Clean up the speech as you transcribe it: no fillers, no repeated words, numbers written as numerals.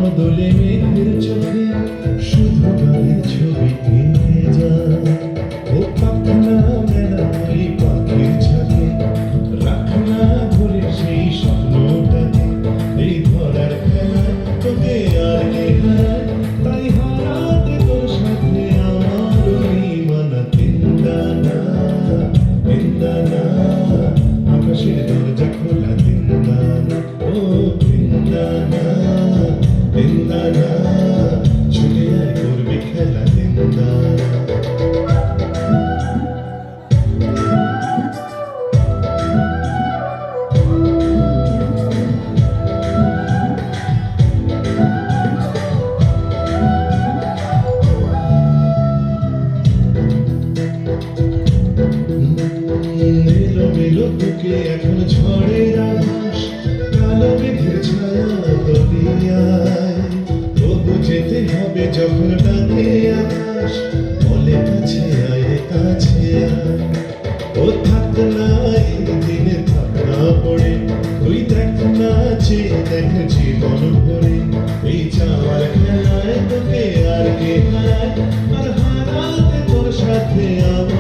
বদলে মেঘের চোখে শুধু গানের ছবি এঁকে যায়। ও পাখনা মেলা ওই পাখির ছাকে, রাখ না ভুলে সেই স্বপ্নটাকে। এই ধরার খেলায় তোকে আর কে হারায়, তাই হারাতে তোর সাথে আমার অভিমানা। তিনদানা তিনদানা, আকাশের দরজা খোলা। তিনদানা ও তিনদানা তিনদানা, ছুটে আয় করবি খেলা। তিনদানা এলোমেলো বুকে এখন ঝড়ের আভাস, কালো মেঘের ছায়া দরিয়ায়। তবু যেতে হবে যখন ডাকে আকাশ, বলে কাছে আয় রে কাছে আয়। ও থাক না এই দিনে, থাক না পড়ে, তুই দেখ না চেয়ে দেখ জীবন ভরে। এই চাওয়ার খেলায় তোকে আর কে হারায়, আর হারাতে তোর সাথে আমার